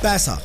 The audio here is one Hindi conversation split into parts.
पैसा,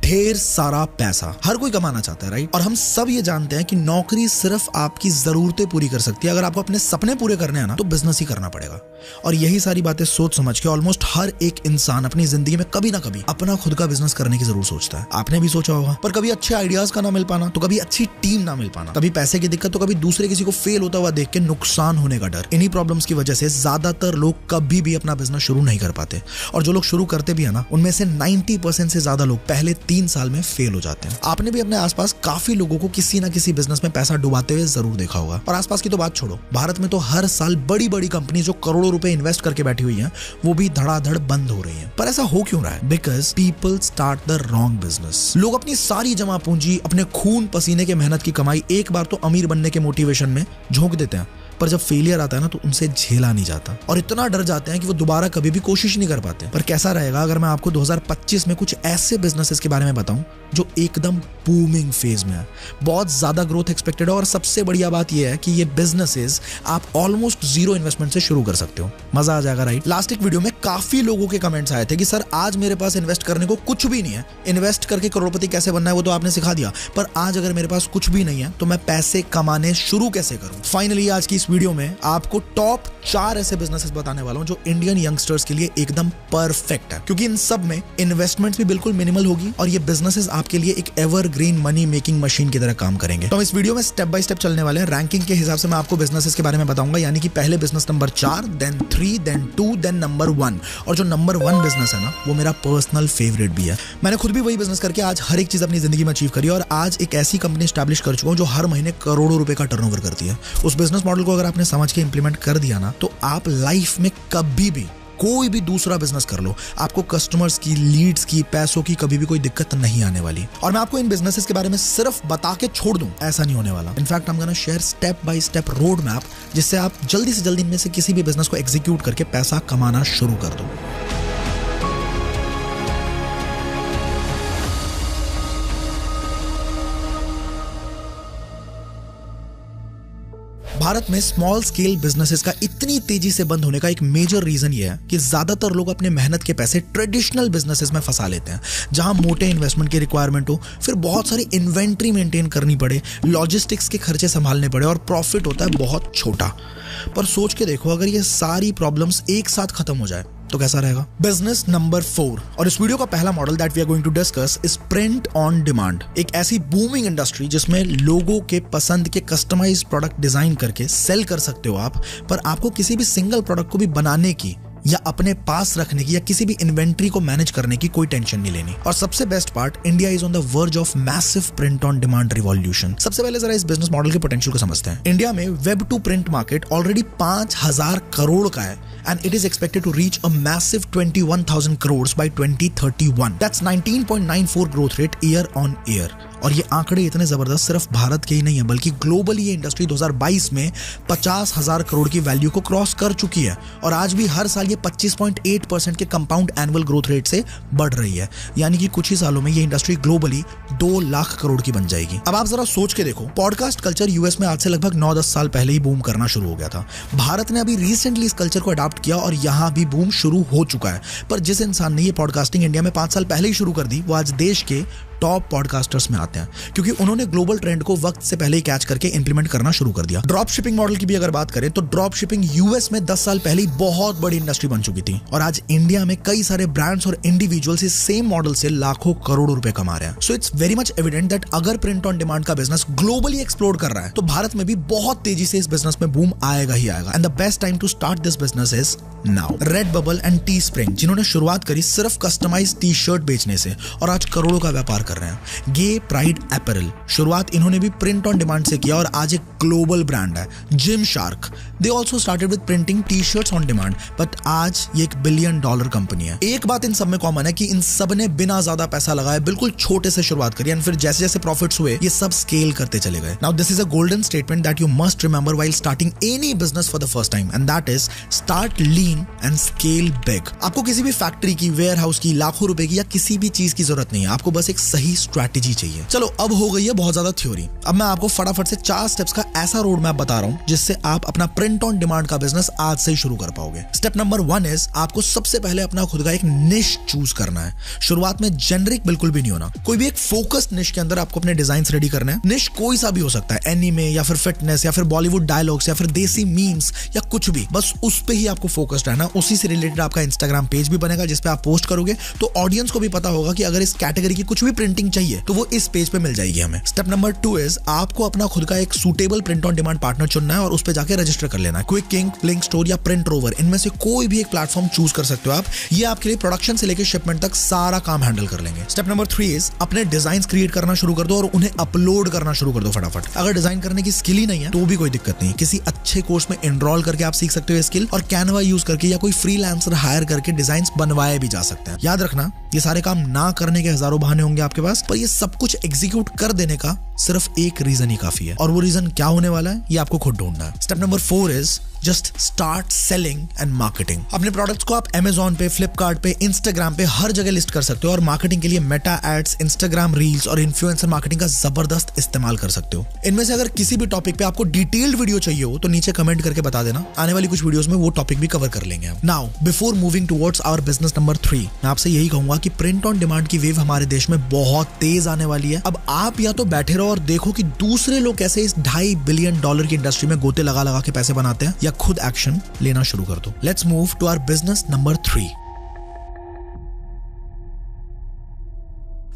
ढेर सारा पैसा हर कोई कमाना चाहता है, राइट? और हम सब ये जानते हैं कि नौकरी सिर्फ आपकी जरूरतें पूरी कर सकती है। अगर आपको अपने सपने पूरे करने हैं ना, तो बिजनेस ही करना पड़ेगा। और यही सारी बातें सोच समझ के ऑलमोस्ट हर एक इंसान अपनी जिंदगी में कभी ना कभी अपना खुद का बिजनेस करने की जरूर सोचता है। आपने भी सोचा होगा, पर कभी अच्छे आइडियाज का ना मिल पाना, तो कभी अच्छी टीम ना मिल पाना, कभी पैसे की दिक्कत, तो कभी दूसरे किसी को फेल होता हुआ देख के नुकसान होने का डर। इन्हीं प्रॉब्लम्स की वजह से ज्यादातर लोग कभी भी अपना बिजनेस शुरू नहीं कर पाते। और जो लोग शुरू करते भी है ना, उनमें से 90% से ज्यादा लोग पहले 3 साल में फेल हो जाते हैं। आपने भी अपने आसपास काफी लोगों को किसी ना किसी बिजनेस में पैसा डुबाते हुए जरूर देखा होगा। और आसपास की तो बात छोड़ो, भारत में तो हर साल बड़ी बड़ी कंपनी जो करोड़ों रुपए इन्वेस्ट करके बैठी हुई हैं, वो भी धड़ाधड़ बंद हो रही हैं। पर ऐसा हो क्यों रहा है? Because people start the wrong business. लोग अपनी सारी जमा पूंजी, अपने खून पसीने के मेहनत की कमाई एक बार तो अमीर बनने के मोटिवेशन में झोंक देते हैं, पर जब फेलियर आता है ना, तो उनसे झेला नहीं जाता और इतना डर जाते हैं कि वो दोबारा कभी भी कोशिश नहीं कर पाते। पर कैसा रहेगा अगर मैं आपको 2025 में कुछ ऐसे बिजनेसेस के बारे में बताऊं जो एकदम बूमिंग फेज में है, बहुत ज्यादा ग्रोथ एक्सपेक्टेड है, और सबसे बढ़िया बात यह है कि ये बिजनेसेस आप ऑलमोस्ट जीरो इन्वेस्टमेंट से शुरू कर सकते हो। मजा आ जाएगा, राइट? लास्ट एक वीडियो में काफी लोगों के कमेंट्स आए थे कि सर आज मेरे पास इन्वेस्ट करने को कुछ भी नहीं है, इन्वेस्ट करके करोड़पति कैसे बनना है वो तो आपने सिखा दिया, पर आज अगर मेरे पास कुछ भी नहीं है तो मैं पैसे कमाने शुरू कैसे करूं? फाइनली आज की इस वीडियो में आपको टॉप 4 ऐसे बिजनेसेस बताने वाला हूं जो इंडियन यंगस्टर्स के लिए एकदम परफेक्ट है, क्योंकि इन सब में इन्वेस्टमेंट्स भी बिल्कुल मिनिमल होगी और ये बिजनेसेस आपके लिए एक एवरग्रीन मनी मेकिंग मशीन की तरह काम करेंगे। तो हम इस वीडियो में स्टेप बाय स्टेप चलने वाले हैं। रैंकिंग के हिसाब से मैं आपको बिजनेसेस के बारे में बताऊंगा, यानी कि पहले business number 4, then 3, then 2, then number 1। और जो नंबर 1 बिजनेस है ना, वो मेरा पर्सनल फेवरेट भी है। मैंने खुद भी वही बिजनेस करके आज हर एक चीज अपनी जिंदगी में अचीव करी और आज एक ऐसी कंपनी स्टैब्लिश कर चुका हूं जो हर महीने करोड़ों रुपए का टर्नओवर करती है। उस बिजनेस मॉडल को अगर आपने समझ के इंप्लीमेंट कर दिया ना, तो आप लाइफ में कभी भी कोई भी दूसरा बिजनेस कर लो, आपको कस्टमर्स की, लीड्स की, पैसों की कभी भी कोई दिक्कत नहीं आने वाली। और मैं आपको इन बिजनेसेस के बारे में सिर्फ बता के छोड़ दूं, ऐसा नहीं होने वाला। In fact I am gonna share step by step road map, जिससे आप जल्दी से जल्दी इनमें से किसी भी बिजनेस को एग्जीक्यूट करके पैसा कमाना शुरू कर दो। भारत में स्मॉल स्केल बिजनेसेस का इतनी तेजी से बंद होने का एक मेजर रीजन ये है कि ज्यादातर लोग अपने मेहनत के पैसे ट्रेडिशनल बिजनेसेस में फंसा लेते हैं, जहां मोटे इन्वेस्टमेंट की रिक्वायरमेंट हो, फिर बहुत सारी इन्वेंट्री मेंटेन करनी पड़े, लॉजिस्टिक्स के खर्चे संभालने पड़े और प्रॉफिट होता है बहुत छोटा। पर सोच के देखो, अगर ये सारी प्रॉब्लम्स एक साथ खत्म हो जाए तो कैसा रहेगा? बिजनेस नंबर 4 और इस वीडियो का पहला model that we are going to discuss is print on demand. एक ऐसी बूमिंग इंडस्ट्री जिसमें लोगों के पसंद के कस्टमाइज्ड प्रोडक्ट डिजाइन करके सेल कर सकते हो आप, पर आपको किसी भी सिंगल प्रोडक्ट को भी बनाने की या अपने पास रखने की या किसी भी इन्वेंट्री को मैनेज करने की कोई टेंशन नहीं लेनी। और सबसे best part, India is on the verge of massive print on demand revolution. सबसे पहले जरा इस बिजनेस मॉडल के पोटेंशियल को समझते हैं। इंडिया में web two print market already 5000 crore का है and it is expected to reach a massive 21,000 crores by 2031. That's 19.94 growth rate year on year. और ये आंकड़े इतने जबरदस्त सिर्फ भारत के ही नहीं है, बल्कि ग्लोबली ये इंडस्ट्री 2022 में 50,000 करोड़ की वैल्यू को क्रॉस कर चुकी है और आज भी हर साल ये 25.8% के कंपाउंड एनुअल ग्रोथ रेट से बढ़ रही है। यानी कि कुछ ही सालों में ये इंडस्ट्री ग्लोबली 2 लाख करोड़ की बन जाएगी। अब आप जरा सोच के देखो, पॉडकास्ट कल्चर यूएस में आज से लगभग 9-10 साल पहले ही बूम करना शुरू हो गया था। भारत ने अभी रिसेंटली इस कल्चर को अडॉप्ट किया और यहाँ भी बूम शुरू हो चुका है। पर जिस इंसान ने ये पॉडकास्टिंग इंडिया में 5 साल पहले ही शुरू कर दी, वो आज देश के टॉप पॉडकास्टर्स में आते हैं, क्योंकि उन्होंने ग्लोबल ट्रेंड को वक्त से पहले ही कैच करके इंप्लीमेंट करना शुरू कर दिया। ड्रॉप शिपिंग मॉडल की भी अगर बात करें तो ड्रॉप शिपिंग यूएस में 10 साल पहले ही बहुत बड़ी इंडस्ट्री बन चुकी थी और आज इंडिया में कई सारे ब्रांड्स और इंडिविजुअल्स इस सेम मॉडल से लाखों करोड़ों रुपए कमा रहे हैं। So it's very much evident that अगर प्रिंट ऑन डिमांड का बिजनेस ग्लोबली एक्सप्लोर कर रहा है, तो भारत में भी बहुत तेजी से इस बिजनेस में बूम आएगा ही आएगा। And the best time to start this business is now. Redbubble and Teespring, जिन्होंने शुरुआत करी सिर्फ कस्टमाइज टी शर्ट बेचने से और आज करोड़ों का व्यापार कर रहे हैं। गे प्राइड अपैरल, शुरुआत इन्होंने भी प्रिंट ऑन डिमांड से किया और आज एक ग्लोबल ब्रांड है। Gym shark, they also started with printing T shirts on demand, but आज ये $1 बिलियन कंपनी है। एक बात इन सब में कॉमन है कि इन सब ने बिना ज्यादा पैसा लगाए बिल्कुल छोटे से शुरुआत करी और फिर जैसे जैसे प्रॉफिट्स हुए ये सब स्केल करते चले गए। Now this is a golden statement that you must remember while starting any business for the first time, and that is start lean and scale big. आपको किसी भी फैक्ट्री की, वेयर हाउस की, लाखों रुपए की या किसी भी चीज की जरूरत नहीं है। आपको बस एक सही स्ट्रैटेजी चाहिए। चलो अब हो गई है बहुत ज्यादा थ्योरी, अब मैं आपको फटाफट से 4 स्टेप्स का ऐसा रोड मैप बता रहा हूं जिससे आप अपना प्रिंट ऑन डिमांड का बिजनेस आज से ही शुरू कर पाओगे। स्टेप नंबर 1 इज आपको सबसे पहले अपना खुद का एक निश चूज करना है। शुरुआत में जेनरिक बिल्कुल भी नहीं होना, कोई भी एक फोकस्ड निश के अंदर आपको अपने डिजाइन्स रेडी करने हैं। निश कोई सा भी हो सकता है, एनीमे या फिर फिटनेस या फिर बॉलीवुड डायलॉग्स या फिर देसी मीम्स या कुछ भी, बस उस पे ही आपको फोकस्ड रहना। उसी से रिलेटेड आपका इंस्टाग्राम पेज भी बनेगा जिसपे आप पोस्ट करोगे तो ऑडियंस को भी पता होगा कि अगर इस कैटेगरी की कुछ भी प्रिंटिंग चाहिए तो वो इस पेज पे मिल जाएगी हमें। स्टेप नंबर 2 इज आपको अपना खुद का एक suitable print on demand partner चुनना है और उस पे जाके रजिस्टर कर लेना है। क्विक किंग, ब्लिंक स्टोर या प्रिंट रोवर, इनमें से कोई भी एक प्लेटफॉर्म चूज कर सकते हो आप। ये आपके लिए प्रोडक्शन से लेकर शिपमेंट तक सारा काम हैंडल कर लेंगे। स्टेप नंबर 3 इज अपने डिजाइन क्रिएट करना शुरू कर दो और उन्हें अपलोड करना शुरू कर दो फटाफट। अगर डिजाइन करने की स्किल ही नहीं है तो भी कोई दिक्कत नहीं, किसी अच्छे कोर्स में एनरोल करके आप सीख सकते हो स्किल, और कैनवा यूज करके या कोई फ्रीलांसर हायर करके डिजाइन बनवाए भी जा सकते हैं। याद रखना ये सारे काम ना करने के हजारों बहाने होंगे आपके पास, पर ये सब कुछ एग्जीक्यूट कर देने का सिर्फ एक रीजन ही काफी है, और वो रीजन क्या होने वाला है ये आपको खुद ढूंढना है। Step number 4 is just start selling and marketing. अपने प्रोडक्ट्स को आप Amazon पे, फ्लिपकार्ट पे, इंस्टाग्राम पे हर जगह लिस्ट कर सकते हो और मार्केटिंग के लिए मेटा एड्स, इंस्टाग्राम रील्स और इन्फ्लुएंसर मार्केटिंग का जबरदस्त इस्तेमाल कर सकते हो। इनमें से अगर किसी भी टॉपिक पे आपको डिटेल्ड वीडियो चाहिए हो तो नीचे कमेंट करके बता देना, आने वाली कुछ वीडियोस में वो टॉपिक भी कवर कर लेंगे हम। Now before moving towards our business number 3, मैं आपसे यही कहूंगा कि प्रिंट ऑन डिमांड की वेव हमारे देश में बहुत तेज आने वाली है। अब आप या तो बैठे रहो और देखो कि दूसरे लोग कैसे इस $2.5 बिलियन की इंडस्ट्री में गोते लगा लगा के पैसे बनाते हैं, या खुद एक्शन लेना शुरू कर दो। Let's move to our business number 3।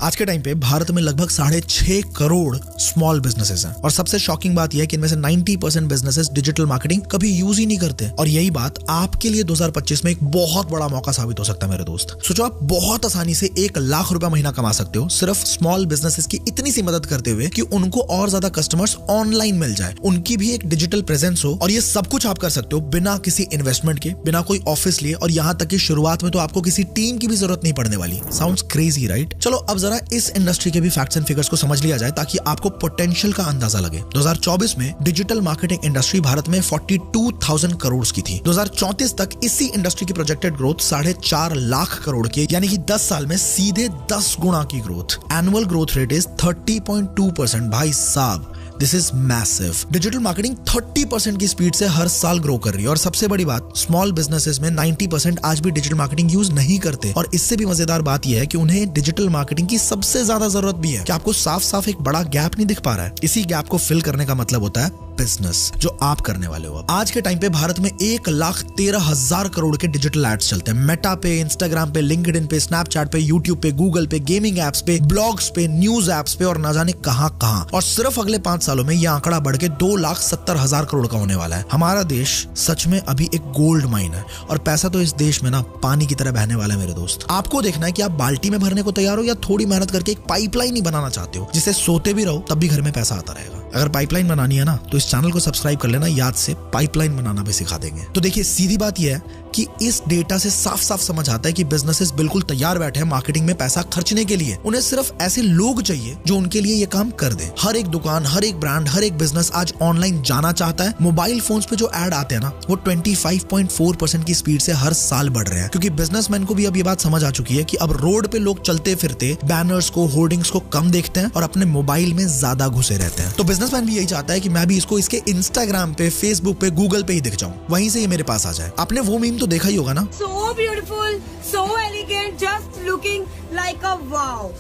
आज के टाइम पे भारत में लगभग 6.5 करोड़ स्मॉल बिजनेसेस हैं और सबसे शॉकिंग बात यह है कि इनमें से 90% बिजनेसेस डिजिटल मार्केटिंग कभी यूज ही नहीं करते। और यही बात आपके लिए 2025 में एक बहुत बड़ा मौका साबित हो सकता है मेरे दोस्त। सोचो आप बहुत आसानी से 1 लाख रुपया महीना कमा सकते हो सिर्फ स्मॉल बिजनेसेस की इतनी सी मदद करते हुए कि उनको और ज्यादा कस्टमर्स ऑनलाइन मिल जाए, उनकी भी एक डिजिटल प्रेजेंस हो, और ये सब कुछ आप कर सकते हो बिना किसी इन्वेस्टमेंट के, बिना कोई ऑफिस लिए, और यहाँ तक कि शुरुआत में तो आपको किसी टीम की भी जरूरत नहीं पड़ने वाली। Sounds crazy right? चलो अब इस इंडस्ट्री के भी फैक्ट्स एंड फिगर्स को समझ लिया जाए ताकि आपको पोटेंशियल का अंदाजा लगे। 2024 में डिजिटल मार्केटिंग इंडस्ट्री भारत में 42,000 करोड़ की थी। 2034 तक इसी इंडस्ट्री की प्रोजेक्टेड ग्रोथ 4.5 लाख करोड़ की, यानी कि 10 साल में सीधे 10 गुना की growth. Annual growth rate is 30.2%। भाई साहब this is massive. Digital marketing 30% की स्पीड से हर साल ग्रो कर रही है, और सबसे बड़ी बात स्मॉल बिजनेसेस में 90% आज भी डिजिटल मार्केटिंग यूज नहीं करते। और इससे भी मजेदार बात यह है कि उन्हें डिजिटल मार्केटिंग की सबसे ज्यादा जरूरत भी है। कि आपको साफ साफ एक बड़ा गैप नहीं दिख पा रहा है? इसी गैप को फिल करने का मतलब होता है बिजनेस, जो आप करने वाले हो। आज के टाइम पे भारत में 1,13,000 करोड़ के डिजिटल एड्स चलते हैं। मेटा पे, इंस्टाग्राम पे, लिंक्डइन पे, स्नैपचैट पे, यूट्यूब पे, गूगल पे, गेमिंग एप्स पे, ब्लॉग्स पे, न्यूज एप्स पे, और ना जाने कहां कहां। और सिर्फ अगले 5 सालों में यह आंकड़ा बढ़ के 2,70,000 करोड़ का होने वाला है। हमारा देश सच में अभी एक गोल्ड माइन है, और पैसा तो इस देश में ना पानी की तरह बहने वाला है मेरे दोस्त। आपको देखना है कि आप बाल्टी में भरने को तैयार हो या थोड़ी मेहनत करके एक पाइपलाइन ही बनाना चाहते हो जिससे सोते भी रहो तब भी घर में पैसा आता रहेगा। अगर पाइपलाइन बनानी है ना तो इस चैनल को सब्सक्राइब कर लेना, याद से पाइपलाइन बनाना भी सिखा देंगे। तो देखिए सीधी बात यह है कि इस डेटा से साफ साफ समझ आता है कि बिजनेसेस बिल्कुल तैयार बैठे हैं मार्केटिंग में पैसा खर्चने के लिए। उन्हें सिर्फ ऐसे लोग चाहिए जो उनके लिए ये काम कर दे। हर एक दुकान, हर एक ब्रांड, हर एक बिजनेस आज ऑनलाइन जाना चाहता है। मोबाइल फोन्स पे जो ऐड आते हैं ना वो 25.4% की स्पीड से हर साल बढ़ रहे हैं, क्योंकि बिजनेसमैन को भी अब ये बात समझ आ चुकी है कि अब रोड पे लोग चलते फिरते बैनर्स को, होर्डिंग्स को कम देखते हैं और अपने मोबाइल में ज्यादा घुसे रहते हैं। तो बिजनेसमैन भी यही चाहता है कि मैं भी इसको इसके इंस्टाग्राम पे, फेसबुक पे, गूगल पे ही दिख जाऊं, वहीं से ये मेरे पास आ जाए। आपने वो मीम तो देखा ही होगा ना, So beautiful, so elegant, just looking like a wow.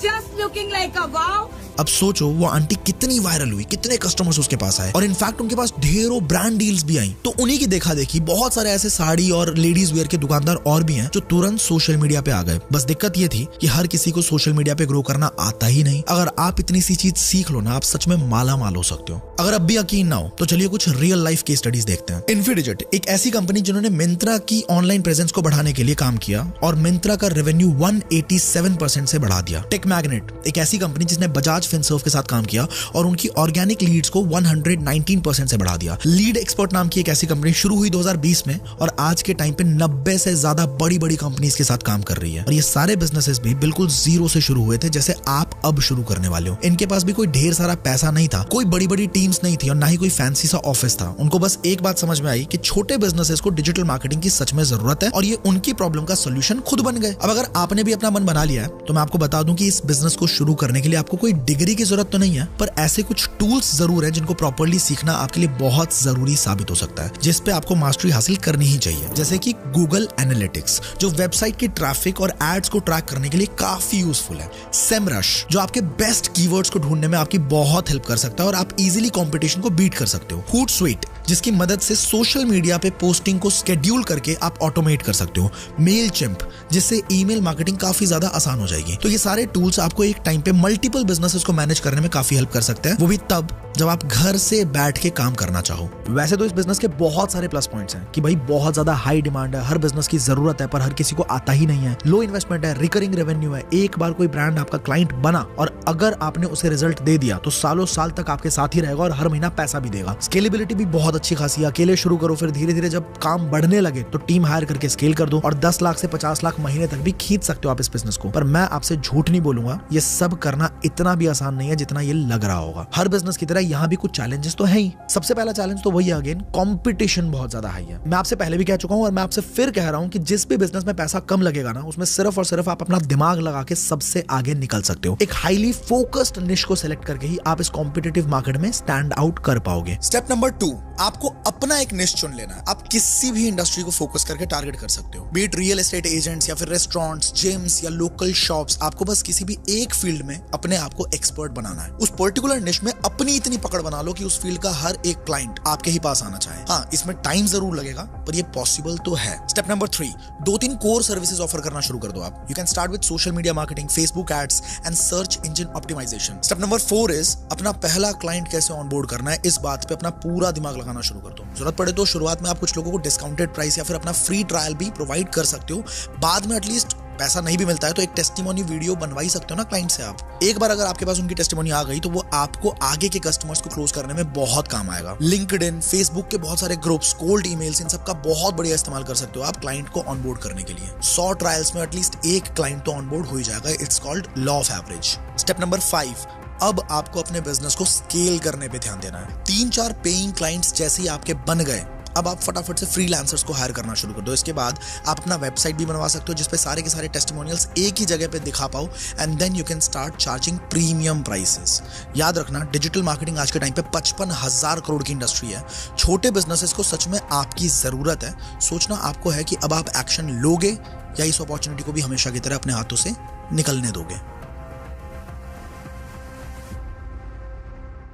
Just looking like a wow. अब सोचो वो आंटी कितनी वायरल हुई, कितने कस्टमर्स उसके पास आए, और इनफैक्ट उनके पास ढेरों ब्रांड डील्स भी आई। तो उन्हीं की देखा देखी बहुत सारे ऐसे साड़ी और लेडीज वेयर के दुकानदार और भी हैं जो तुरंत सोशल मीडिया पे आ गए। बस दिक्कत ये थी कि हर किसी को सोशल मीडिया पे ग्रो करना आता ही नहीं। अगर आप इतनी सी चीज सीख लो ना, आप सच में माला माल हो सकते हो। अगर अब भी यकीन ना हो तो चलिए कुछ रियल लाइफ केस स्टडीज देखते हैं। इन्फीडिजिट एक ऐसी कंपनी जिन्होंने मिंत्रा की ऑनलाइन प्रेजेंस को बढ़ाने के लिए काम किया और मिंत्रा का रेवेन्यू 187% से बढ़ा दिया। टेक मैग्नेट एक ऐसी कंपनी जिसने बजाज बजाज फिनसर्व के साथ काम किया और उनकी ऑर्गेनिक लीड्स को 119% से बढ़ा दिया। लीड एक्सपर्ट नाम की एक ऐसी कंपनी शुरू हुई 2020 में और आज के टाइम पे 90 से ज्यादा बड़ी बड़ी कंपनीज के साथ काम कर रही है। और ये सारे बिजनेसेस भी बिल्कुल जीरो से शुरू हुए थे जैसे आप अब शुरू करने वाले हो। इनके पास भी कोई ढेर सारा पैसा नहीं था, कोई बड़ी बड़ी टीम्स नहीं थी और ना ही कोई फैंसी सा ऑफिस था। उनको बस एक बात समझ में आई कि छोटे बिजनेसेस को डिजिटल मार्केटिंग की सच में जरूरत है और ये उनकी प्रॉब्लम का सोल्यूशन खुद बन गए। अब अगर आपने भी अपना मन बना लिया है तो मैं आपको बता दूं कि इस बिजनेस को शुरू करने के लिए आपको कोई डिग्री की जरूरत तो नहीं है, पर ऐसे कुछ टूल्स जरूर है जिनको प्रॉपर्ली सीखना आपके लिए बहुत जरूरी साबित हो सकता है, जिस पे आपको मास्टरी हासिल करनी ही चाहिए। जैसे कि गूगल एनालिटिक्स जो वेबसाइट की ट्रैफिक और एड्स को ट्रैक करने के लिए काफी यूजफुल है। सेमरश जो आपके बेस्ट कीवर्ड्स को ढूंढने में आपकी बहुत हेल्प कर सकता है और आप इजीली कंपटीशन को बीट कर सकते हो। हूटसुइट जिसकी मदद से सोशल मीडिया पे पोस्टिंग को शेड्यूल करके आप ऑटोमेट कर सकते हो। मेलचिम्प जिससे ईमेल मार्केटिंग काफी ज्यादा आसान हो जाएगी। तो ये सारे टूल्स आपको एक टाइम पे मल्टीपल बिजनेसेस को मैनेज करने में काफी हेल्प कर सकते हैं, वो भी तब जब आप घर से बैठ के काम करना चाहो। वैसे तो इस बिजनेस के बहुत सारे प्लस पॉइंट्स हैं कि भाई बहुत ज्यादा हाई डिमांड है, हर बिजनेस की जरूरत है पर हर किसी को आता ही नहीं है। लो इन्वेस्टमेंट है, रिकरिंग रेवेन्यू है, एक बार कोई ब्रांड आपका क्लाइंट बना और अगर आपने उसे रिजल्ट दे दिया तो सालों साल तक आपके साथ ही रहेगा और हर महीना पैसा भी देगा। स्केलेबिलिटी भी बहुत अच्छी खासी है, अकेले शुरू करो फिर धीरे धीरे जब काम बढ़ने लगे तो टीम हायर करके स्केल कर दो और 10 लाख से 50 लाख महीने तक भी खींच सकते हो आप इस बिजनेस को। पर मैं आपसे झूठ नहीं बोलूंगा, ये सब करना इतना भी आसान नहीं है जितना ये लग रहा होगा। हर बिजनेस की तरह यहाँ भी कुछ चैलेंजेस तो है ही। सबसे पहला चैलेंज तो वही है, अगेन कंपटीशन बहुत ज्यादा हाई है। मैं आपसे पहले भी कह चुका हूं और मैं आपसे फिर कह रहा हूं कि जिस भी बिजनेस में पैसा कम लगेगा ना उसमें सिर्फ और सिर्फ आप अपना दिमाग लगा के सबसे आगे निकल सकते हो। एक हाईली फोकस्ड निश को सिलेक्ट करके ही आप इस कॉम्पिटिटिव मार्केट में स्टैंड आउट कर पाओगे। स्टेप नंबर 2, आपको अपना एक निश चुन लेना है। आप किसी भी इंडस्ट्री को फोकस करके टारगेट कर सकते हो, B it real estate agents या फिर रेस्टोरेंट्स, जिम्स या लोकल शॉप्स। आपको बस किसी भी एक फील्ड में अपने आप को एक्सपर्ट बनाना है। उस पर्टिकुलर निश में अपनी इतनी पकड़ बना लो कि उस फील्ड का हर एक क्लाइंट आपके ही पास आना चाहे। हाँ, इसमें टाइम जरूर लगेगा पर ये पॉसिबल तो है। Step number 3, 2-3 core services offer करना शुरू कर दो आप। You can start with social media marketing, Facebook ads and search engine optimisation. Step number 4 is अपना पहला क्लाइंट कैसे ऑनबोर्ड करना है, इस बात पे अपना पूरा दिमाग लगाना शुरू कर दो। जरूरत पड़े तो शुरुआत में आप कुछ लोगों को डिस्काउंटेड प्राइस या फिर अपना फ्री ट्रायल भी प्रोवाइड कर सकते हो। बाद में एटलीस्ट पैसा नहीं भी मिलता है तो एक टेस्टिमोनी वीडियो बनवा ही सकते हो ना क्लाइंट से आप। एक बार अगर आपके पास उनकी टेस्टिमोनी आ गई तो वो आपको आगे के कस्टमर्स को क्लोज करने में बहुत काम आएगा। लिंक्डइन, फेसबुक के बहुत सारे ग्रुप्स, कोल्ड ईमेल्स, इन सब का बहुत बढ़िया इस्तेमाल कर सकते हो आप क्लाइंट को ऑनबोर्ड करने के लिए। 100 ट्रायल्स में एटलीस्ट एक क्लाइंट तो ऑनबोर्ड हो ही जाएगा। It's called law of average. Step number 5, अब आपको अपने बिजनेस को स्केल करने पे ध्यान देना है। 3-4 पेइंग क्लाइंट्स जैसे ही आपके बन गए, अब आप फटाफट से फ्रीलांसर्स को हायर करना शुरू कर दो। इसके बाद आप अपना वेबसाइट भी बनवा सकते हो जिसपे सारे के सारे टेस्टिमोनियल्स एक ही जगह पे दिखा पाओ and then you can start charging premium prices. याद रखना, डिजिटल मार्केटिंग आज के टाइम पे 55,000 करोड़ की इंडस्ट्री है। छोटे बिजनेसेस को सच में आपकी जरूरत है। सोचना आपको है कि अब आप एक्शन लोगे या इस अपॉर्चुनिटी को भी हमेशा की तरह अपने हाथों से निकलने दोगे।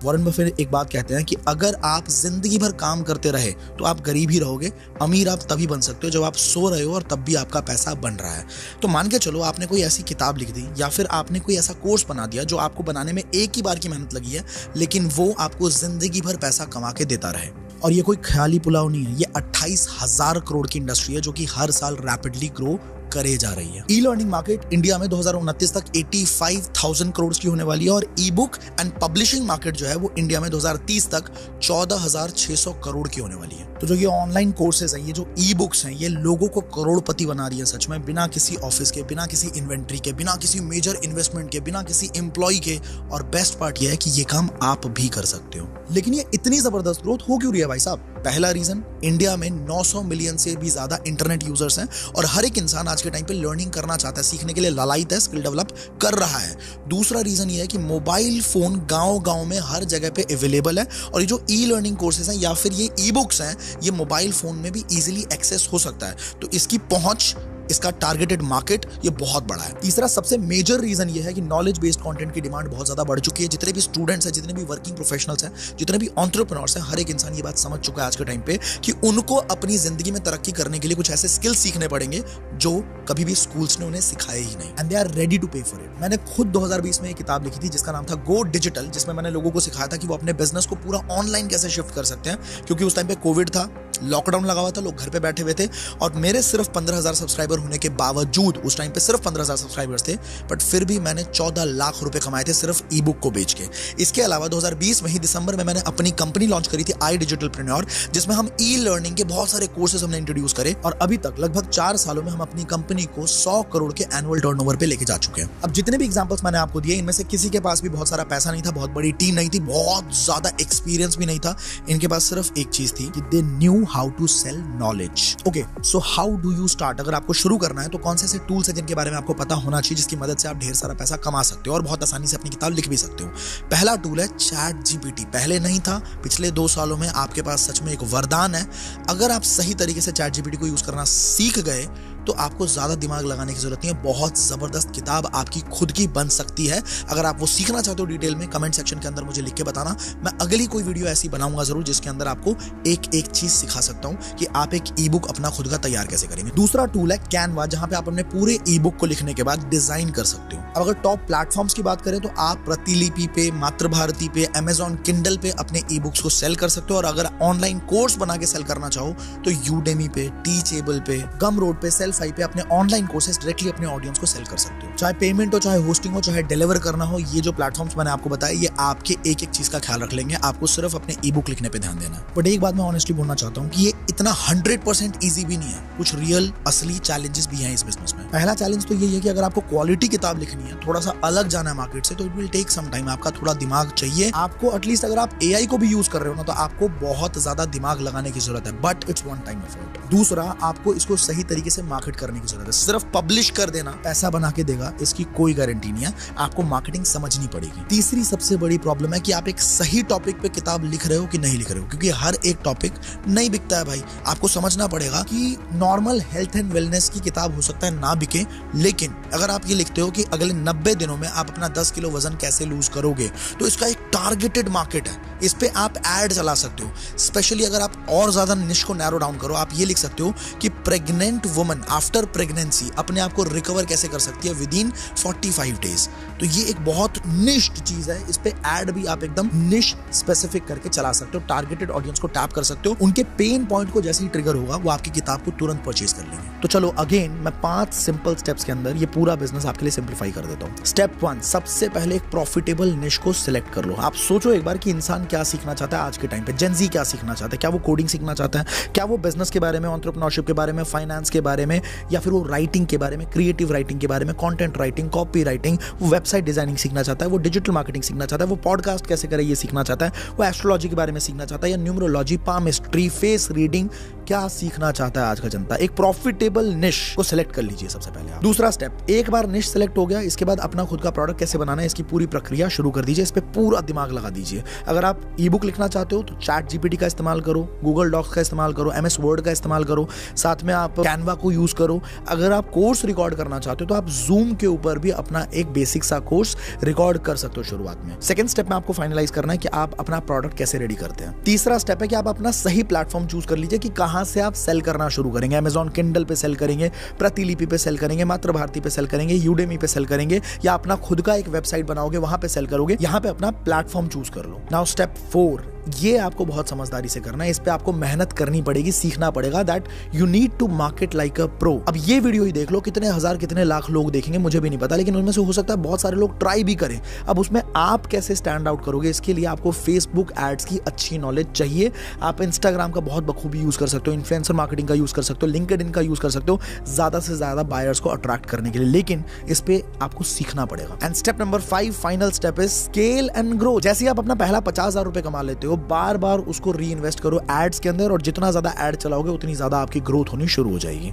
वॉरेन बफेट एक बात कहते हैं कि अगर आप जिंदगी भर काम करते रहे तो आप गरीब ही रहोगे, अमीर आप तभी बन सकते हो जब आप सो रहे हो और तब भी आपका पैसा बन रहा है। तो मान के चलो आपने कोई ऐसी किताब लिख दी या फिर आपने कोई ऐसा कोर्स बना दिया जो आपको बनाने में एक ही बार की मेहनत लगी है, लेकिन वो आपको जिंदगी भर पैसा कमा के देता रहे। और ये कोई ख्याली पुलाव नहीं है, ये 28,000 करोड़ की इंडस्ट्री है जो कि हर साल रैपिडली ग्रो करे जा रही है। ई लर्निंग मार्केट इंडिया में 2029 तक 85,000 करोड़ की होने वाली है और ई बुक एंड पब्लिशिंग मार्केट जो है वो इंडिया में 2030 तक 14,600 करोड़ की होने वाली है। तो जो ये ऑनलाइन कोर्सेज हैं, ये जो ई बुक्स हैं, ये लोगों को करोड़पति बना रही है सच में, बिना किसी ऑफिस के, बिना किसी इन्वेंट्री के, बिना किसी मेजर इन्वेस्टमेंट के, बिना किसी एम्प्लॉय के। और बेस्ट पार्ट ये है कि ये काम आप भी कर सकते हो। लेकिन ये इतनी जबरदस्त ग्रोथ हो क्यों रही है भाई साहब? पहला रीजन, इंडिया में 900 मिलियन से भी ज्यादा इंटरनेट यूजर्स हैं और हर एक इंसान आज के टाइम पे लर्निंग करना चाहता है, सीखने के लिए लालायित है, स्किल डेवलप कर रहा है। दूसरा रीजन ये है कि मोबाइल फोन गांव-गांव में हर जगह पे अवेलेबल है और ये जो ई लर्निंग कोर्सेज हैं या फिर ये ई बुक्स हैं, ये मोबाइल फोन में भी इजीली एक्सेस हो सकता है। तो इसकी पहुंच, इसका टारगेटेड मार्केट ये बहुत बड़ा है। तीसरा सबसे मेजर रीजन ये है कि नॉलेज बेस्ड कंटेंट की डिमांड बहुत ज्यादा बढ़ चुकी है। जितने भी स्टूडेंट्स हैं, जितने भी वर्किंग प्रोफेशनल्स हैं, जितने भी एंटरप्रेन्योर्स हैं, हर एक इंसान ये बात समझ चुका है आज के टाइम पे कि उनको अपनी जिंदगी में तरक्की करने के लिए कुछ ऐसे स्किल्स सीखने पड़ेंगे जो कभी भी स्कूल्स ने उन्हें सिखाए ही नहीं, and they are ready to pay for it. मैंने खुद 2020 में एक किताब लिखी थी जिसका नाम था गो डिजिटल, जिसमें मैंने लोगों को सिखाया था कि वो अपने बिजनेस को पूरा ऑनलाइन कैसे शिफ्ट कर सकते हैं, क्योंकि उस टाइम पे कोविड था, लॉकडाउन लगा हुआ था, लोग घर पे बैठे हुए थे और मेरे सिर्फ 15,000 सब्सक्राइबर सब्सक्राइबर होने के बावजूद, उस टाइम पे सिर्फ 15,000 सब्सक्राइबर्स थे, बट फिर भी मैंने 14 लाख रुपए कमाए थे सिर्फ ई बुक को बेच के। इसके अलावा 2020 में ही दिसंबर में मैंने अपनी कंपनी लॉन्च करी थी आई डिजिटलप्रेन्योर, जिसमें हम ई लर्निंग के बहुत सारे कोर्सेज हमने इंट्रोड्यूस करे और अभी तक लगभग 4 सालों में हम अपनी कंपनी को 100 करोड़ के एनुअल टर्नओवर पे लेके जा चुके हैं। अब जितने भी एग्जांपल्स मैंने आपको दिए, इनमें से किसी के पास भी बहुत सारा पैसा नहीं था, बहुत बड़ी टीम नहीं थी, बहुत ज्यादा एक्सपीरियंस भी नहीं था। इनके पास सिर्फ एक चीज थी कि they knew how to sell knowledge. Okay, so how do you start? अगर आपको शुरू करना है तो कौन से ऐसे टूल्स हैं जिनके बारे में आपको पता होना चाहिए, जिसकी मदद से आप ढेर सारा पैसा कमा सकते हो और बहुत आसानी से अपनी किताब लिख भी सकते हो? पहला टूल है चैट जीपीटी। पहले नहीं था, पिछले 2 सालों में आपके पास सच में एक वरदान है। अगर आप सही तरीके से चैट जीपीटी को यूज करना सीख गए तो आपको ज्यादा दिमाग लगाने की जरूरत नहीं है। बहुत जबरदस्त किताब आपकी खुद की बन सकती है। अगर आप वो सीखना चाहते हो डिटेल में, कमेंट सेक्शन के अंदर मुझे लिख के बताना। मैं अगली कोई वीडियो ऐसी बनाऊंगा जरूर जिसके अंदर आपको एक एक चीज सिखा सकता हूं कि आप एक ई बुक अपना खुद का तैयार कैसे करेंगे। दूसरा टूल है कैनवा, जहां पे आप अपने पूरे ई बुक को लिखने के बाद डिजाइन कर सकते हो। अब अगर टॉप प्लेटफॉर्म्स की बात करें तो आप प्रतिलिपि पे, मातृभारती पे, अमेजॉन किंडल पे अपने ई बुक्स को सेल कर सकते हो। और अगर ऑनलाइन कोर्स बना के सेल करना चाहो तो यूडेमी पे, टीचेबल पे, गमरोड पे, सेल्फाई पे अपने ऑनलाइन कोर्सेज डायरेक्टली अपने ऑडियंस को सेल कर सकते हो। चाहे पेमेंट हो, चाहे होस्टिंग हो, चाहे डिलीवर करना हो, ये जो प्लेटफॉर्म्स मैंने आपको बताया ये आपके एक एक चीज का ख्याल रख लेंगे। आपको सिर्फ अपने ई बुक लिखने पे ध्यान देना है। बट एक बात मैं ऑनेस्टली बोलना चाहता हूँ कि ये इतना 100% ईजी भी नहीं है। कुछ रियल असली चैलेंजेस भी हैं इस बिजनेस में। पहला चैलेंज तो यही है कि अगर आपको क्वालिटी किताब लिखनी है, थोड़ा सा अलग जाना है मार्केट से, तो it will take some time. आपका थोड़ा दिमाग चाहिए। आपको एटलीस्ट अगर आप एआई को भी यूज कर रहे हो ना, तो आपको बहुत ज्यादा दिमाग लगाने की जरूरत है, but it's one time effort. दूसरा, आपको इसको सही तरीके से मार्केट करने की जरूरत है। सिर्फ पब्लिश कर देना पैसा बना के देगा, इसकी कोई गारंटी नहीं है। आपको मार्केटिंग समझनी पड़ेगी। तीसरी सबसे बड़ी प्रॉब्लम है कि आप एक सही टॉपिक पे किताब लिख रहे हो कि नहीं लिख रहे हो, क्योंकि हर एक टॉपिक नहीं बिकता है भाई। आपको समझना पड़ेगा कि नॉर्मल हेल्थ एंड वेलनेस की किताब हो सकता है ना बिके, लेकिन अगर आप ये लिखते हो कि अगले 90 दिनों में आप अपना 10 किलो वजन कैसे लूज करोगे, तो इसका एक टारगेटेड मार्केट है। इस पे आप एड चला सकते हो। स्पेशली अगर आप और ज्यादा निश को नैरो डाउन करो, आप ये लिख सकते हो कि प्रेग्नेंट वुमन आफ्टर प्रेगनेंसी अपने आप को रिकवर कैसे कर सकती है विद इन 45 डेज। तो ये एक बहुत निश्ड चीज है। इस पे एड भी आप एकदम निश स्पेसिफिक करके चला सकते हो। टारगेटेड ऑडियंस को टैप कर सकते हो। उनके पेन पॉइंट को जैसे ही ट्रिगर होगा, वो आपकी किताब को तुरंत परचेज कर लेंगे। तो चलो अगेन मैं 5 सिंपल स्टेप्स के अंदर ये पूरा बिजनेस आपके लिए सिंप्लीफाई कर देता हूँ। स्टेप 1, सबसे पहले एक प्रॉफिटेबल निश को सिलेक्ट कर लो। आप सोचो एक बार कि इंसान क्या सीखना चाहता है आज के टाइम पे। जेन ज़ी क्या सीखना चाहता है? क्या वो कोडिंग सीखना चाहता है? क्या वो बिजनेस के बारे में, एंटरप्रेन्योरशिप के बारे में, फाइनेंस के बारे में, या फिर वो राइटिंग के बारे में, क्रिएटिव राइटिंग के बारे में, कंटेंट राइटिंग, कॉपी राइटिंग, वो वेबसाइट डिजाइनिंग सीखना चाहता है, वो डिजिटल मार्केटिंग सीखना चाहता है, वो पॉडकास्ट कैसे करे ये सीखना चाहता है, वो एस्ट्रोलॉजी के बारे में सीखना चाहता है, या न्यूमरोलॉजी, पामिस्ट्री, फेस रीडिंग, क्या सीखना चाहता है आज का जनता? एक प्रॉफिटेबल निश को सिलेक्ट कर लीजिए सबसे पहले आप। दूसरा स्टेप, एक बार निश सिलेक्ट हो गया, इसके बाद अपना खुद का प्रोडक्ट कैसे बनाना है इसकी पूरी प्रक्रिया शुरू कर दीजिए। इस पे पूरा दिमाग लगा दीजिए। अगर आप ई बुक लिखना चाहते हो तो चैट जीपीटी का इस्तेमाल करो, गूगल डॉक्स का इस्तेमाल करो, एमएस वर्ड का इस्तेमाल करो, साथ में आप कैनवा को यूज करो। अगर आप कोर्स रिकॉर्ड करना चाहते हो तो आप जूम के ऊपर भी अपना एक बेसिक सा कोर्स रिकॉर्ड कर सकते हो शुरुआत में। सेकंड स्टेप में आपको फाइनलाइज करना है कि आप अपना प्रोडक्ट कैसे रेडी करते हैं। तीसरा स्टेप है कि आप अपना सही प्लेटफॉर्म चूज कर लीजिए कि कहां से आप सेल करना शुरू करेंगे। अमेजॉन किंडल पे सेल करेंगे, प्रतिलिपि पे सेल करेंगे, मातृभारती पे सेल करेंगे, यूडेमी पे सेल करेंगे, या अपना खुद का एक वेबसाइट बनाओगे वहां पे सेल करोगे। यहां पे अपना प्लेटफॉर्म चूज कर लो। नाउ स्टेप 4, ये आपको बहुत समझदारी से करना है। इस पे आपको मेहनत करनी पड़ेगी, सीखना पड़ेगा that you need to market like a pro. अब ये वीडियो ही देख लो, कितने हजार कितने लाख लोग देखेंगे मुझे भी नहीं पता, लेकिन उनमें से हो सकता है बहुत सारे लोग ट्राई भी करें। अब उसमें आप कैसे स्टैंड आउट करोगे, इसके लिए आपको फेसबुक एड्स की अच्छी नॉलेज चाहिए। आप इंस्टाग्राम का बहुत बखूबी यूज कर सकते हो, इन्फ्लुएंसर मार्केटिंग का यूज कर सकते हो, लिंक्डइन का यूज कर सकते हो ज्यादा से ज्यादा बायर्स को अट्रैक्ट करने के लिए, लेकिन इस पे आपको सीखना पड़ेगा। And step number 5, final step is scale and grow. जैसे ही आप अपना पहला 50,000 रुपए कमा लेते हो, बार बार उसको री इन्वेस्ट करो एड्स के अंदर, और जितना ज्यादा एड चलाओगे उतनी ज्यादा आपकी ग्रोथ होनी शुरू हो जाएगी।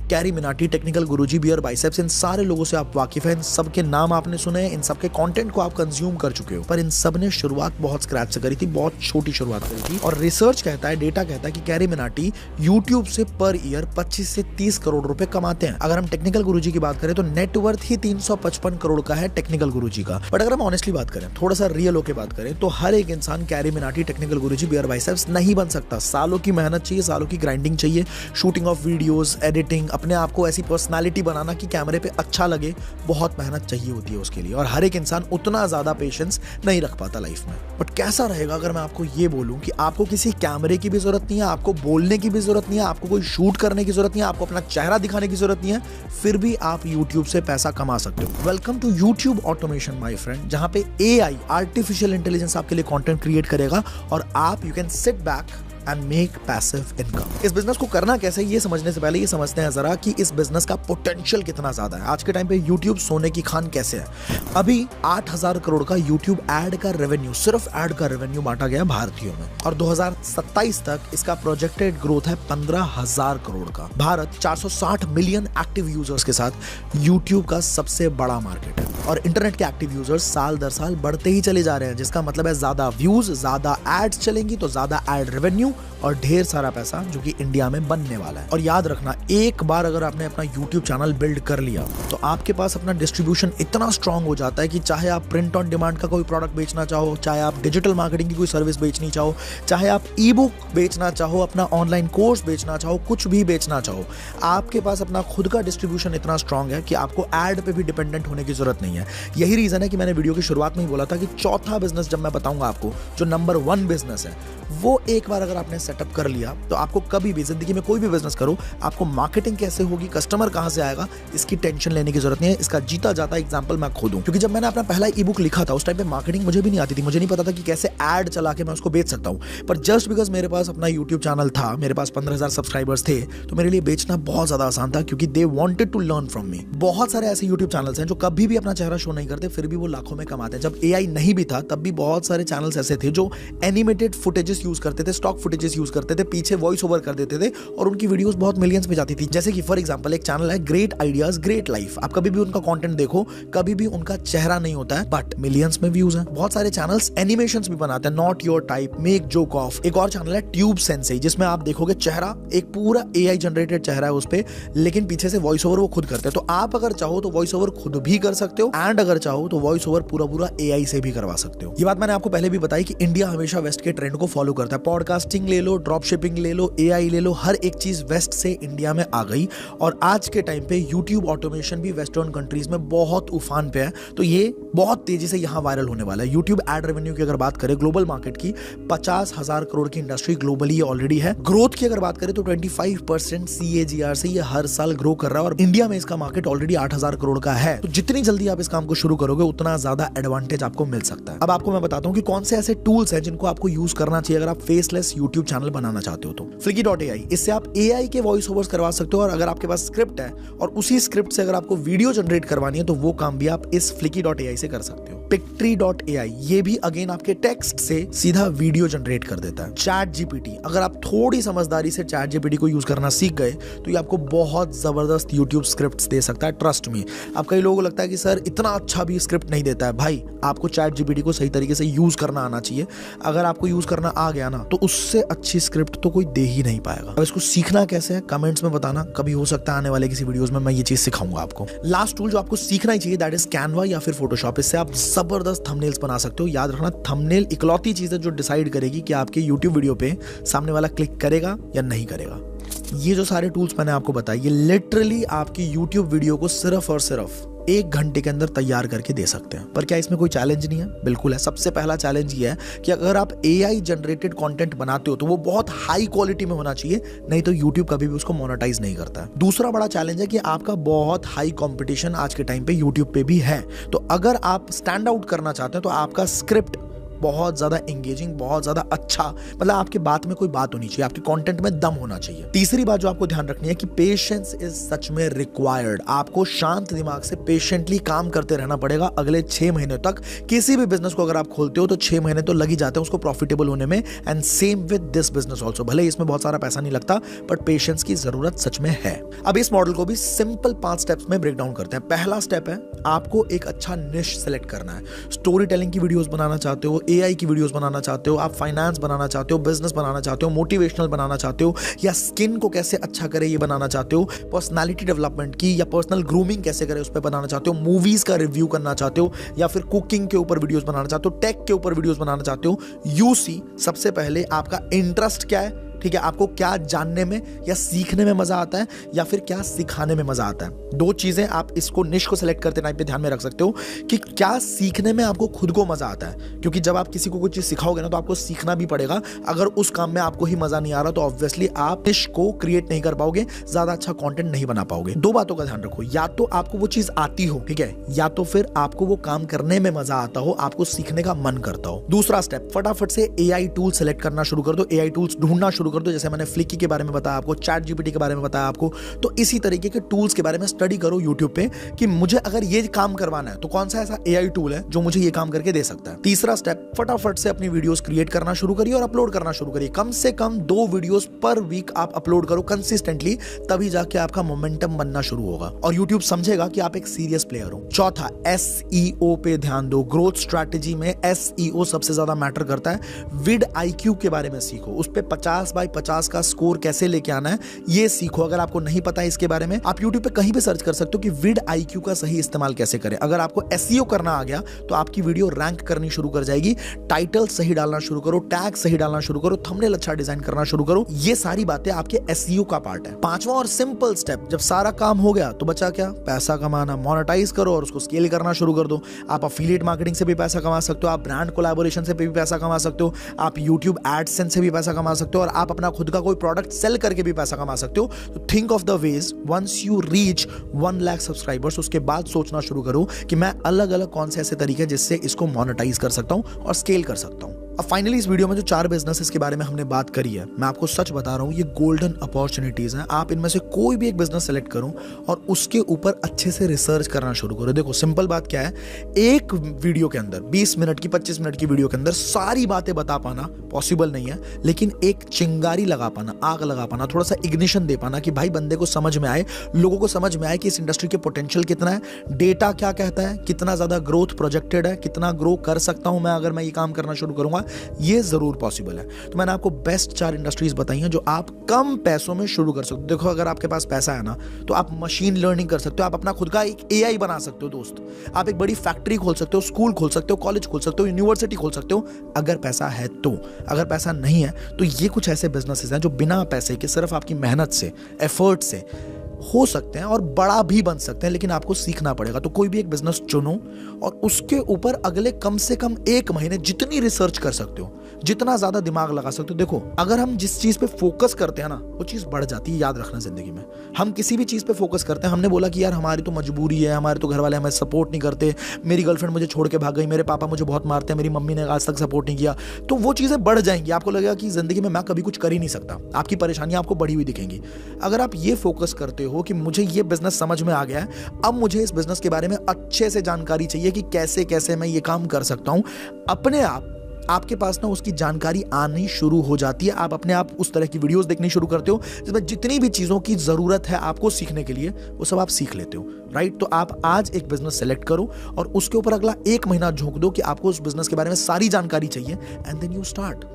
कैरी मिनाटी, टेक्निकल गुरुजी, बियर बाइसेप्स, इन सारे लोगों से आप वाकिफ हैं। इन सबके नाम आपने सुने हैं, इन सबके कंटेंट को आप कंज्यूम कर चुके हो, पर इन सब ने शुरुआत बहुत स्क्रैच से करी थी, बहुत छोटी शुरुआत करी थी। और रिसर्च कहता है, डेटा कहता है कि कैरी मिनाटी यूट्यूब से पर ईयर 25 से 30 करोड़ रुपए कमाते हैं। अगर हम टेक्निकल गुरुजी की बात करें तो नेटवर्थ ही 355 करोड़ का है टेक्निकल गुरुजी का। बट अगर हम ऑनेस्टली बात करें, थोड़ा सा रियल होकर बात करें, तो हर एक इंसान कैरी मिनाटी, टेक्निकल गुरुजी, बियर बाइसेप्स नहीं बन सकता। सालों की मेहनत चाहिए, सालों की ग्राइंडिंग चाहिए, शूटिंग ऑफ वीडियोस, एडिटिंग, अपने आप को ऐसी पर्सनालिटी बनाना कि कैमरे पे अच्छा लगे, बहुत मेहनत चाहिए होती है उसके लिए, और हर एक इंसान उतना ज़्यादा पेशेंस नहीं रख पाता लाइफ में। बट कैसा रहेगा अगर मैं आपको ये बोलूँ कि आपको किसी कैमरे की भी ज़रूरत नहीं है, आपको बोलने की भी ज़रूरत नहीं है, आपको कोई शूट करने की ज़रूरत नहीं है, आपको अपना चेहरा दिखाने की ज़रूरत नहीं है, फिर भी आप यूट्यूब से पैसा कमा सकते हो। Welcome to YouTube automation my friend, जहाँ पे AI आर्टिफिशियल इंटेलिजेंस आपके लिए कंटेंट क्रिएट करेगा और आप you can sit back and make passive income. इस बिजनेस को करना कैसे, ये समझने से पहले ये समझते हैं जरा कि इस बिजनेस का पोटेंशियल कितना ज्यादा है। आज के टाइम पे YouTube सोने की खान कैसे है। अभी 8,000 करोड़ का YouTube एड का रेवेन्यू, सिर्फ एड का रेवेन्यू बांटा गया भारतीयों में, और 2027 तक इसका प्रोजेक्टेड ग्रोथ है 15,000 करोड़ का। भारत 460 मिलियन एक्टिव यूजर्स के साथ YouTube का सबसे बड़ा मार्केट है, और इंटरनेट के एक्टिव यूजर्स साल दर साल बढ़ते ही चले जा रहे हैं, जिसका मतलब है ज्यादा व्यूज, ज्यादा एड्स चलेंगी तो ज्यादा एड रेवेन्यू और ढेर सारा पैसा जो कि इंडिया में बनने वाला है। और याद रखना, एक बार अगर आपने अपना YouTube चैनल बिल्ड कर लिया तो आपके पास अपना डिस्ट्रीब्यूशन इतना स्ट्रांग हो जाता है कि चाहे आप प्रिंट ऑन डिमांड का कोई प्रोडक्ट बेचना चाहो, चाहे आप डिजिटल मार्केटिंग की कोई सर्विस बेचनी चाहो, चाहे आप ई बुक बेचना चाहो, अपना ऑनलाइन कोर्स बेचना चाहो, कुछ भी बेचना चाहो, आपके पास अपना खुद का डिस्ट्रीब्यूशन इतना स्ट्रांग है कि आपको एड पे भी डिपेंडेंट होने की जरूरत नहीं है। यही रीजन है कि मैंने वीडियो की शुरुआत में ही बोला था कि चौथा बिजनेस जब मैं बताऊंगा आपको, जो नंबर 1 बिजनेस है, वो एक बार अगर आपने सेटअप कर लिया तो आपको कभी भी जिंदगी में कोई भी बिजनेस करो, आपको मार्केटिंग कैसे होगी, कस्टमर कहां से आएगा, इसकी टेंशन लेने की जरूरत नहीं है। इसका जीता जाता एग्जांपल मैं खुद हूं, क्योंकि जब मैंने अपना पहला ई बुक लिखा था उस टाइम पे मार्केटिंग मुझे भी नहीं आती थी, मुझे नहीं पता था कि कैसे एड चला के मैं उसको बेच सकता हूं। पर जस्ट बिकॉज मेरे पास अपना यूट्यूब चैनल था, मेरे पास 15,000 सब्सक्राइबर्स थे, तो मेरे लिए बेचना बहुत ज्यादा आसान था, क्योंकि they wanted to learn from me. बहुत सारे ऐसे यूट्यूब चैनल्स हैं जो कभी भी अपना चेहरा शो नहीं करते, फिर भी वो लाखों में कमाते हैं। जब AI नहीं भी था तब भी बहुत सारे चैनल्स ऐसे थे जो एनिमेटेड फुटेजेस यूज करते थे, स्टॉक फुटेजेस यूज करते थे, पीछे वॉइस ओवर कर देते थे, और उनकी वीडियोस बहुत मिलियंस में जाती थी। जैसे कि फॉर एग्जांपल एक चैनल है ग्रेट आइडियाज ग्रेट लाइफ, आप कभी भी उनका कंटेंट देखो, कभी भी उनका चेहरा नहीं होता है, बट मिलियंस में व्यूज हैं। बहुत सारे चैनल्स एनिमेशंस भी बनाते हैं, not your type, make joke of. एक और चैनल है ट्यूब सेंसेई, जिसमें आप देखोगे चेहरा एक पूरा AI जनरेटेड चेहरा है उस पे, लेकिन पीछे से वॉइस ओवर वो खुद करते हैं। तो आप अगर चाहो तो वॉइस ओवर खुद भी कर सकते हो, एंड अगर चाहो तो वॉइस ओवर पूरा AI से भी करवा सकते हो। ये बात मैंने आपको पहले भी बताई कि इंडिया हमेशा वेस्ट के ट्रेंड को फॉलो करता है। पॉडकास्टिंग ले लो, ड्रॉप शिपिंग ले लो, AI ले लो, हर एक चीज वेस्ट से इंडिया में आ गई, और आज के टाइम पे यूट्यूब ऑटोमेशन भी वेस्टर्न कंट्रीज में बहुत उफान पे है। तो ये बहुत तेजी से यहाँ वायरल होने वाला है। यूट्यूब एड रेवेन्यू की अगर बात करें ग्लोबल मार्केट की, 50,000 करोड़ की इंडस्ट्री ग्लोबली ऑलरेडी है। ग्रोथ की अगर बात करें तो 25% CAGR से ये हर साल ग्रो कर रहा है, और इंडिया में इसका मार्केट ऑलरेडी 8,000 करोड़ का है। तो जितनी जल्दी आप इस काम को शुरू करोगे उतना ज्यादा एडवांटेज आपको मिल सकता है। अब आपको मैं बताता हूँ कि कौन से ऐसे टूल्स हैं जिनको आपको यूज करना चाहिए अगर आप फेसलेस यूट्यूब चैनल बनाना चाहते हो। तो Flicky.ai, इससे आप AI के वॉइस ओवर्स करवा सकते हो, और अगर आपके पास स्क्रिप्ट है और उसी स्क्रिप्ट से अगर आपको वीडियो जनरेट करवानी है तो वो काम भी आप इस Flicky.ai से कर सकते हो। Pictory.ai, ये भी अगेन आपके टेक्स्ट से सीधा वीडियो जनरेट कर देता है। ChatGPT, अगर आप थोड़ी समझदारी से ChatGPT को यूज करना सीख गए तो ये आपको बहुत जबरदस्त यूट्यूब स्क्रिप्ट्स दे सकता है, ट्रस्ट मी। अब कई लोगों को लगता है कि सर इतना अच्छा भी स्क्रिप्ट नहीं देता है। भाई, आपको ChatGPT को सही तरीके से यूज करना आना चाहिए। अगर आपको यूज करना आ गया ना तो उससे अच्छी स्क्रिप्ट तो कोई दे ही नहीं पाएगा। अब इसको सीखना कैसे है कमेंट्स में बताना, कभी हो सकता है आने वाले किसी वीडियोस में मैं ये चीज सिखाऊंगा आपको। लास्ट टूल जो आपको सीखना ही चाहिए दैट इज कैनवा या फिर फोटोशॉप। इससे आप जबरदस्त थंबनेल्स बना सकते हो। याद रखना, थंबनेल इकलौती चीज है जो डिसाइड करेगी कि आपके यूट्यूब वीडियो पे सामने वाला क्लिक करेगा या नहीं करेगा। ये जो सारे टूल्स मैंने आपको बताए, ये लिटरली आपकी यूट्यूब वीडियो को सिर्फ और सिर्फ 1 घंटे के अंदर तैयार करके दे सकते हैं। पर क्या इसमें कोई चैलेंज नहीं है? बिल्कुल है। सबसे पहला चैलेंज ये है कि अगर आप AI जनरेटेड कंटेंट बनाते हो तो वो बहुत हाई क्वालिटी में होना चाहिए, नहीं तो YouTube कभी भी उसको मोनेटाइज नहीं करता है। दूसरा बड़ा चैलेंज है कि आपका बहुत हाई कंपटीशन आज के टाइम पे YouTube पे भी है। तो अगर आप स्टैंड आउट करना चाहते हैं तो आपका स्क्रिप्ट बहुत ज्यादा एंगेजिंग, बहुत ज्यादा अच्छा, मतलब आपके बात में कोई बात होनी चाहिए, आपके कंटेंट में दम होना चाहिए। तीसरी बात जो आपको ध्यान रखनी है कि पेशेंस इज सच में रिक्वायर्ड। आपको शांत दिमाग से पेशेंटली काम करते रहना पड़ेगा अगले 6 महीने तक। किसी भी बिजनेस को अगर आप खोलते हो तो 6 महीने तो लग ही जाते हैं उसको प्रॉफिटेबल होने में, and same with this business also. भले इसमें बहुत सारा पैसा नहीं लगता, बट पेशेंस की जरूरत सच में है। अब इस मॉडल को भी सिंपल 5 स्टेप्स में ब्रेक डाउन करते हैं। पहला स्टेप है आपको एक अच्छा निश सेलेक्ट करना है। स्टोरी टेलिंग की वीडियोस बनाना चाहते हो, AI की वीडियोस बनाना चाहते हो, आप फाइनेंस बनाना चाहते हो, बिजनेस बनाना चाहते हो, मोटिवेशनल बनाना चाहते हो, या स्किन को कैसे अच्छा करे ये बनाना चाहते हो, पर्सनालिटी डेवलपमेंट की या पर्सनल ग्रूमिंग कैसे करे उस पर बनाना चाहते हो, मूवीज का रिव्यू करना चाहते हो, या फिर कुकिंग के ऊपर वीडियोस बनाना चाहते हो, टेक के ऊपर वीडियोस बनाना चाहते हो, यू सी सबसे पहले आपका इंटरेस्ट क्या है, ठीक है, आपको क्या जानने में या सीखने में मजा आता है या फिर क्या सिखाने में मजा आता है। दो चीजें आप इसको निश को सेलेक्ट करते टाइम पे ध्यान में रख सकते हो कि क्या सीखने में आपको खुद को मजा आता है, क्योंकि जब आप किसी को कुछ चीज सिखाओगे ना तो आपको सीखना भी पड़ेगा। अगर उस काम में आपको ही मजा नहीं आ रहा तो ऑब्वियसली आप निश को क्रिएट नहीं कर पाओगे, ज्यादा अच्छा कंटेंट नहीं बना पाओगे। दो बातों का ध्यान रखो, या तो आपको वो चीज आती हो, ठीक है, या तो फिर आपको वो काम करने में मजा आता हो, आपको सीखने का मन करता हो। दूसरा स्टेप, फटाफट से एआई टूल सेलेक्ट करना शुरू कर दो, एआई टूल्स ढूंढना शुरू कर दो। जैसे मैंने फ्लिकी के बारे में बताया आपको, चैट जीपीटी के बारे में बताया आपको, तो इसी तरीके के टूल्स के बारे में स्टडी करो यूट्यूब पे कि मुझे अगर ये काम करवाना है तो कौन सा ऐसा एआई टूल है जो मुझे ये काम करके दे सकता है। तीसरा स्टेप, फटाफट से अपनी वीडियोस क्रिएट करना शुरू करिए और अपलोड करना शुरू करिए। कम से कम 2 वीडियोस पर वीक आप अपलोड करो कंसिस्टेंटली, तभी जाके आपका मोमेंटम बनना शुरू होगा और यूट्यूब समझेगा कि आप एक सीरियस प्लेयर हो। चौथा, एसईओ पे ध्यान दो। ग्रोथ स्ट्रैटेजी में एसईओ सबसे ज्यादा मैटर करता है। विड आईक्यू के बारे में सीखो, उस पे 50/50 का स्कोर कैसे लेके आना है ये सीखो। अगर आपको नहीं पता है इसके बारे में, आप यूट्यूब पे कहीं भी सर्च कर सकते हो कि विड आईक्यू का सही इस्तेमाल कैसे करें। अगर आपको एसईओ करना आ गया तो आपकी वीडियो रैंक करनी शुरू कर जाएगी। टाइटल सही डालना शुरू करो, टैग सही डालना शुरू करो, थंबनेल अच्छा डिजाइन करना शुरू करो। ये सारी बातें आपके एसईओ का पार्ट है। पांचवा और सिंपल स्टेप, जब सारा काम हो गया तो बचा क्या? पैसा कमाना। मोनेटाइज करो और उसको स्केल करना शुरू कर दो। आप अफिलिएट मार्केटिंग से भी पैसा कमा सकते हो, आप ब्रांड कोलैबोरेशन से भी पैसा कमा सकते हो, आप यूट्यूब एडसेंस से भी पैसा कमा सकते हो और आप अपना खुद का कोई प्रोडक्ट सेल करके भी पैसा कमा सकते हो। तो think of the ways, once you reach 1 lakh subscribers, उसके बाद सोचना शुरू करो कि मैं अलग अलग कौन से ऐसे तरीके जिससे इसको मोनेटाइज कर सकता हूं और स्केल कर सकता हूं। अब फाइनली इस वीडियो में जो 4 बिजनेसेस के बारे में हमने बात करी है, मैं आपको सच बता रहा हूं, ये गोल्डन अपॉर्चुनिटीज हैं। आप इनमें से कोई भी एक बिजनेस सेलेक्ट करो और उसके ऊपर अच्छे से रिसर्च करना शुरू करो। देखो सिंपल बात क्या है, एक वीडियो के अंदर 20 मिनट की 25 मिनट की वीडियो के अंदर सारी बातें बता पाना पॉसिबल नहीं है, लेकिन एक चिंगारी लगा पाना, आग लगा पाना, थोड़ा सा इग्निशन दे पाना कि भाई बंदे को समझ में आए, लोगों को समझ में आए कि इस इंडस्ट्री के पोटेंशियल कितना है, डेटा क्या कहता है, कितना ज्यादा ग्रोथ प्रोजेक्टेड है, कितना ग्रो कर सकता हूं मैं अगर मैं ये काम करना शुरू करूंगा, ये जरूर पॉसिबल है। तो मैंने आपको बेस्ट 4 इंडस्ट्रीज बताई हैं जो आप कम पैसों में शुरू कर सकते हो। देखो अगर आपके पास पैसा है ना तो आप मशीन लर्निंग कर सकते हो, आप अपना खुद का एक एआई बना सकते हो दोस्त, आप एक बड़ी फैक्ट्री खोल सकते हो, स्कूल खोल सकते हो, कॉलेज खोल सकते हो, यूनिवर्सिटी खोल सकते हो, अगर पैसा है तो। अगर पैसा नहीं है तो ये कुछ ऐसे बिजनेसेस हैं जो बिना पैसे के सिर्फ आपकी मेहनत से, एफर्ट से हो सकते हैं और बड़ा भी बन सकते हैं, लेकिन आपको सीखना पड़ेगा। तो कोई भी एक बिजनेस चुनो और उसके ऊपर अगले कम से कम 1 महीने जितनी रिसर्च कर सकते हो, जितना ज्यादा दिमाग लगा सकते हो। देखो अगर हम जिस चीज पे फोकस करते हैं ना वो चीज बढ़ जाती है, याद रखना जिंदगी में। हम किसी भी चीज पे फोकस करते हैं, हमने बोला कि यार हमारी तो मजबूरी है, हमारे तो घर वाले हमें सपोर्ट नहीं करते, मेरी गर्लफ्रेंड मुझे छोड़ के भाग गई, मेरे पापा मुझे बहुत मारते हैं, मेरी मम्मी ने आज तक सपोर्ट नहीं किया, तो वो चीजें बढ़ जाएंगी। आपको लगेगा कि जिंदगी में मैं कभी कुछ कर ही नहीं सकता, आपकी परेशानियां आपको बढ़ी हुई दिखेंगी। अगर आप ये फोकस करते हो कि मुझे ये बिजनेस समझ में आ गया है, अब मुझे इस बिजनेस के बारे में अच्छे से जानकारी चाहिए कि कैसे कैसे मैं ये काम कर सकता हूं, अपने आप आपके पास ना उसकी जानकारी आनी शुरू हो जाती है। आप अपने आप उस तरह की वीडियोस देखनी शुरू करते हो जिसमें जितनी भी चीजों की जरूरत है आपको सीखने के लिए वो सब आप सीख लेते हो, राइट। तो आप आज एक बिजनेस सेलेक्ट करो और उसके ऊपर अगला 1 महीना झोंक दो कि आपको उस बिजनेस के बारे में सारी जानकारी चाहिए, and then you start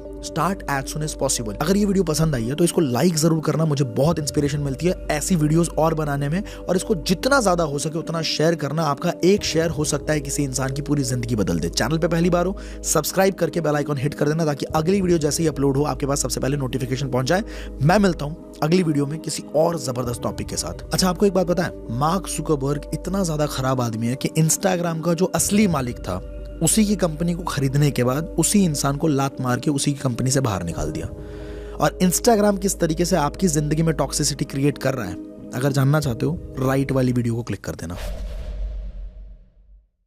as soon as possible. अगर ये वीडियो पसंद आई है तो इसको लाइक जरूर करना, मुझे बहुत इंस्पिरेशन मिलती है ऐसी वीडियोस और बनाने में, और इसको जितना ज्यादा हो सके उतना शेयर करना। आपका एक शेयर हो सकता है किसी इंसान की पूरी जिंदगी बदल दे। चैनल पे पहली बार हो, सब्सक्राइब करके बेल आइकन हिट कर देना ताकि अगली वीडियो जैसे ही अपलोड हो आपके पास सबसे पहले नोटिफिकेशन पहुंच जाए। मैं मिलता हूं अगली वीडियो में किसी और जबरदस्त टॉपिक के साथ। अच्छा आपको एक बात पता है, मार्क जुकरबर्ग इतना ज्यादा खराब आदमी है कि इंस्टाग्राम का जो असली मालिक था उसी की कंपनी को खरीदने के बाद उसी इंसान को लात मार के उसी की कंपनी से बाहर निकाल दिया। और इंस्टाग्राम किस तरीके से आपकी जिंदगी में टॉक्सिसिटी क्रिएट कर रहा है, अगर जानना चाहते हो राइट वाली वीडियो को क्लिक कर देना।